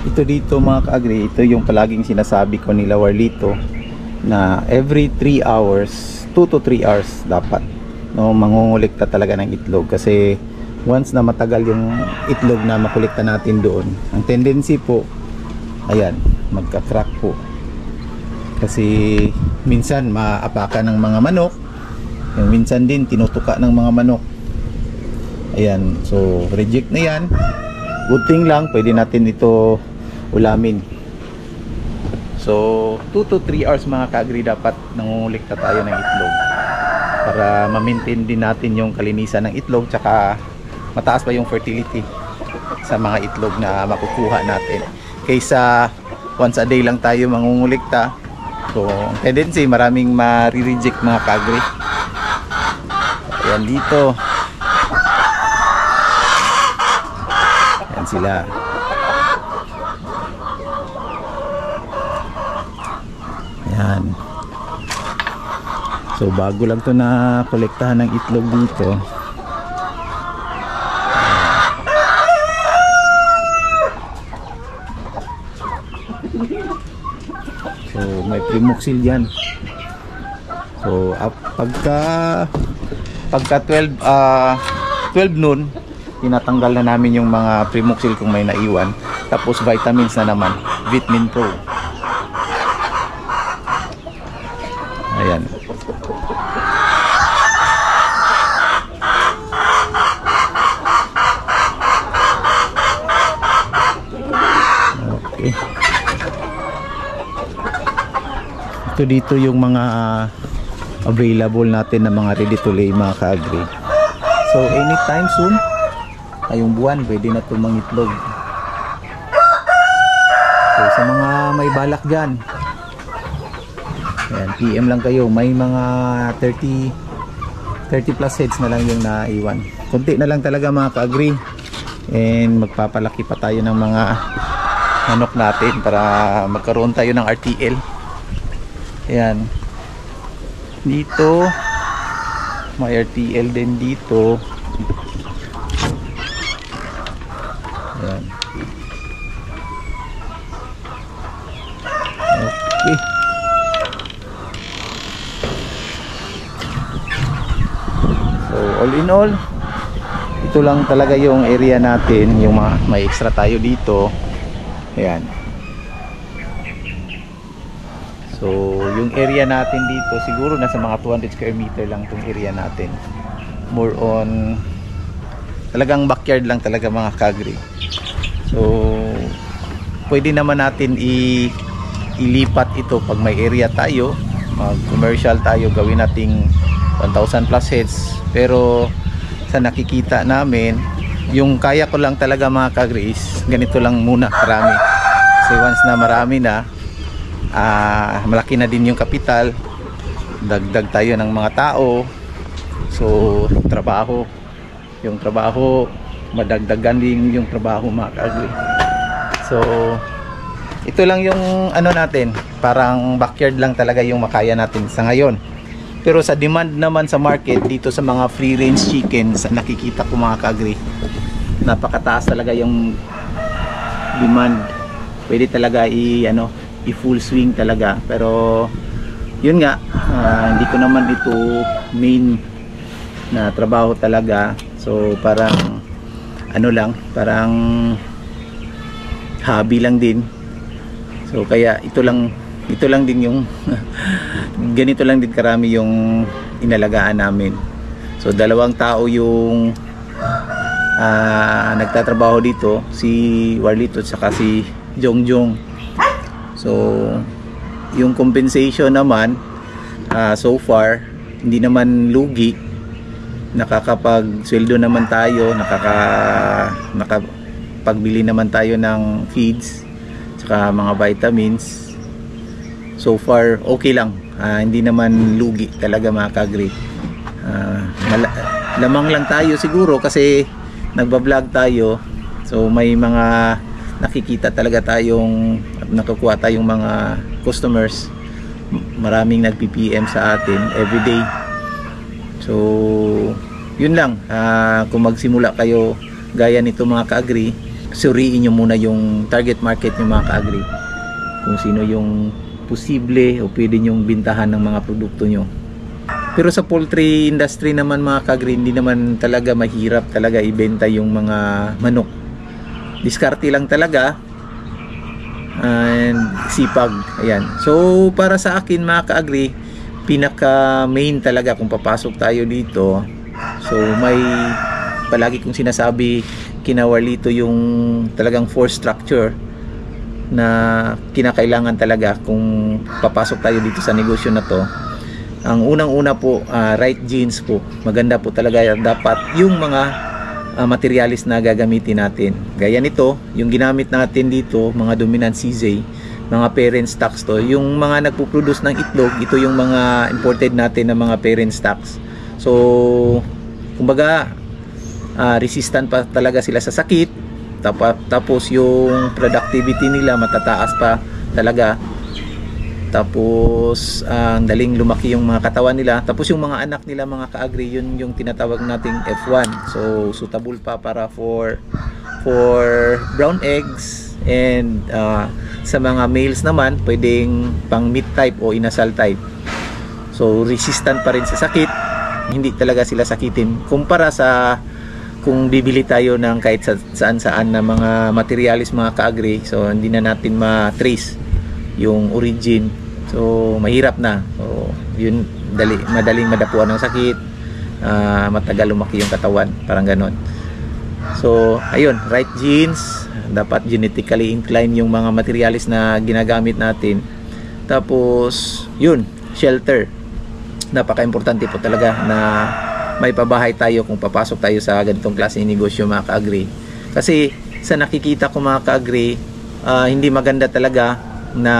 Ito dito mga ka-agri, ito yung palaging sinasabi ko nila Warlito, na every 3 hours, 2 to 3 hours dapat, no, mangungulikta talaga ng itlog. Kasi once na matagal yung itlog na makulikta natin doon, ang tendency po, ayan, magka-crack po. Kasi minsan maapakan ng mga manok, yung minsan din tinutuka ng mga manok. Ayan, so reject na yan. Good thing lang, pwede natin ito ulamin. So 2 to 3 hours mga ka-agri dapat nangungulikta tayo ng itlog para ma-maintain din natin yung kalinisan ng itlog, tsaka mataas pa yung fertility sa mga itlog na makukuha natin, kaysa once a day lang tayo mangungulikta. So tendency maraming ma-reject mga ka-agri. Ayan dito, ayan sila. Ayan. So bago lang to na kolektahan ng itlog dito. So may primoxil yan. So pagka 12 noon, tinatanggal na namin yung mga primoxil kung may naiwan. Tapos vitamins na naman, Vitamin Pro. Ayan. Okay. Ito dito yung mga available natin na mga ready to lay mga ka-agri. So anytime soon, ngayong buwan pwede na itong mangitlog. So sa mga may balak dyan, ayan, PM lang kayo. May mga 30 plus heads na lang yung naiwan. Kunti na lang talaga mga ka-agri, and magpapalaki pa tayo ng mga manok natin para magkaroon tayo ng RTL. Ayan, dito may RTL din dito. Ayan. Okay. So all in all, ito lang talaga yung area natin, yung may extra tayo dito. Ayan. So yung area natin dito siguro nasa mga 200 square meter lang itong area natin. More on talagang backyard lang talaga mga ka-agri. So pwede naman natin ilipat ito pag may area tayo, mag commercial tayo, gawin nating 1,000 plus heads. Pero sa nakikita namin, yung kaya ko lang talaga mga ka-agri is ganito lang muna, karami. Kasi once na marami na, malaki na din yung kapital, dagdag tayo ng mga tao. So trabaho, yung trabaho madagdagan din yung trabaho mga ka-agri. So ito lang yung ano natin, parang backyard lang talaga yung makaya natin sa ngayon. Pero sa demand naman sa market dito sa mga free range chicken, sa nakikita ko mga ka-agri, napakataas talaga yung demand. Pwede talaga i-full swing talaga. Pero yun nga, hindi ko naman ito main na trabaho talaga. So parang ano lang, parang hobby lang din. So kaya ito lang din yung ganito lang din karami yung inalagaan namin. So 2 tao yung nagtatrabaho dito, si Warlito at saka si Jongjong. So yung compensation naman, so far hindi naman lugi, nakakapag-sweldo naman tayo, nakapagbili naman tayo ng feeds saka mga vitamins. So far okay lang, hindi naman lugi talaga mga ka-agri. Lamang lang tayo siguro kasi nagba-vlog tayo, so may mga nakikita talaga tayong at nakukuha tayong mga customers. Maraming nagpi-PM sa atin everyday. So yun lang, kung magsimula kayo gaya nito mga ka-agri, suriin nyo muna yung target market nyo mga ka-agri, kung sino yung posible o pwede nyong bintahan ng mga produkto nyo. Pero sa poultry industry naman mga ka-agri, hindi naman talaga mahirap talaga ibenta yung mga manok. Diskarte lang talaga and sipag. Ayan. So para sa akin mga ka-agri, pinaka main talaga kung papasok tayo dito, so may palagi kong sinasabi, kinawalito yung talagang force structure na kinakailangan talaga kung papasok tayo dito sa negosyo na to. Ang unang-una po, right genes po. Maganda po talaga dapat yung mga materialis na gagamitin natin. Gaya nito, yung ginamit natin dito, mga dominant CZ, mga parent stocks to. Yung mga nagpo-produce ng itlog, ito yung mga imported natin na mga parent stocks. So, kumbaga, resistant pa talaga sila sa sakit. Tapos yung productivity nila matataas pa talaga. Tapos ang daling lumaki yung mga katawan nila. Tapos yung mga anak nila mga ka-agri, yun yung tinatawag nating F1. So suitable pa para for brown eggs, and sa mga males naman pwedeng pang meat type o inasal type. So resistant pa rin sa sakit, hindi talaga sila sakitin kumpara sa kung bibili tayo ng kahit saan-saan na mga materialis mga ka-agri. So hindi na natin ma-trace yung origin, so mahirap na. So yun, madaling madapuan ng sakit, matagal lumaki yung katawan, parang ganon. So ayun, right genes, dapat genetically inclined yung mga materialis na ginagamit natin. Tapos yun, shelter, napaka-importante po talaga na may pabahay tayo kung papasok tayo sa ganitong klaseng negosyo mga ka-agri. Kasi sa nakikita ko mga ka-agri, hindi maganda talaga na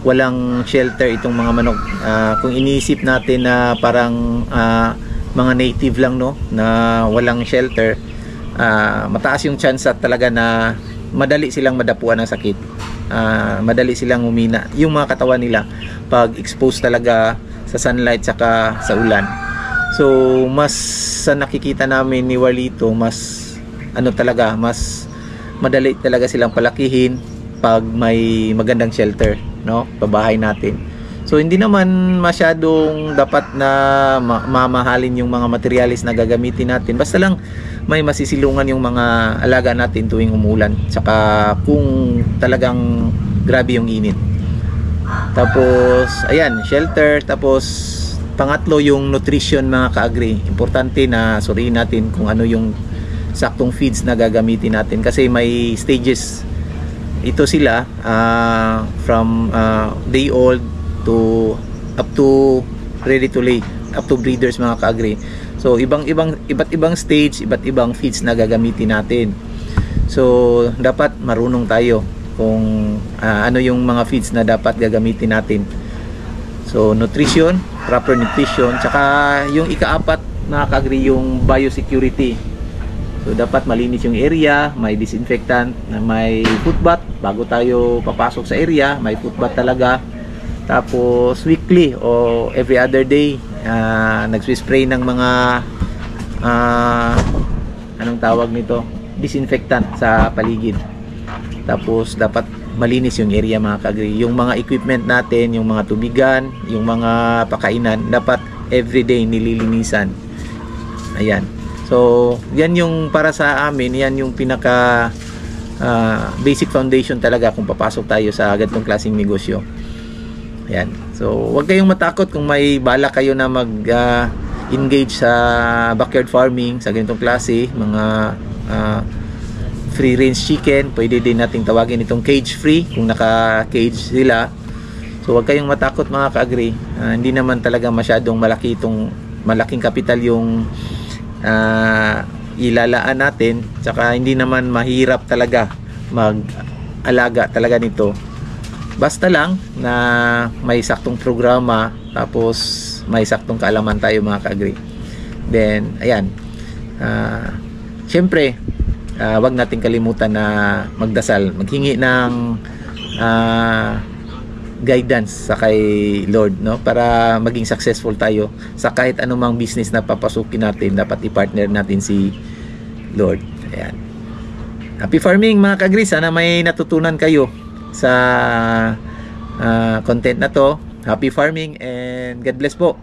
walang shelter itong mga manok. Kung iniisip natin na parang mga native lang, no, na walang shelter, mataas yung chance at talaga na madali silang madapuan ng sakit, madali silang umina yung mga katawan nila pag expose talaga sa sunlight saka sa ulan. So mas sa nakikita namin ni Walito, mas talaga, mas madali talaga silang palakihin pag may magandang shelter, no, pabahay natin. So hindi naman masyadong dapat na mamahalin yung mga materialis na gagamitin natin, basta lang may masisilungan yung mga alaga natin tuwing umulan, saka kung talagang grabe yung init. Tapos ayan, shelter. Tapos pangatlo, yung nutrition mga ka-agri. Importante na suriin natin kung ano yung saktong feeds na gagamitin natin, kasi may stages ito sila, from day old to up to ready to lay, up to breeders mga ka-agri. So iba't ibang stage, iba't ibang feeds na gagamitin natin. So dapat marunong tayo kung ano yung mga feeds na dapat gagamitin natin. So nutrition, proper nutrition, tsaka yung ikaapat mga ka-agri, yung biosecurity. So dapat malinis yung area, may disinfectant, may foot bath bago tayo papasok sa area, may foot bath talaga. Tapos weekly o every other day, nagsispray ng mga anong tawag nito, disinfectant sa paligid. Tapos dapat malinis yung area mga ka-agri. Yung mga equipment natin, yung mga tubigan, yung mga pakainan, dapat everyday nililinisan. Ayan. So yan yung para sa amin, yan yung pinaka basic foundation talaga kung papasok tayo sa ganitong klaseng negosyo. Ayan. So huwag kayong matakot kung may bala kayo na mag-engage sa backyard farming, sa ganitong klase, mga free range chicken. Pwede din nating tawagin itong cage free kung naka-cage sila. So huwag kayong matakot mga ka-agri. Hindi naman talaga masyadong malaking kapital yung ilalaan natin, tsaka hindi naman mahirap talaga mag-alaga talaga nito, basta lang na may saktong programa, tapos may saktong kaalaman tayo mga ka-agri. Then ayan, syempre wag nating kalimutan na magdasal, maghingi ng guidance sa kay Lord, no, para maging successful tayo sa kahit anumang business na papasukin natin. Dapat i-partner natin si Lord. Ayan. Happy farming mga kagri. Sana may natutunan kayo sa content na to. Happy farming and God bless po.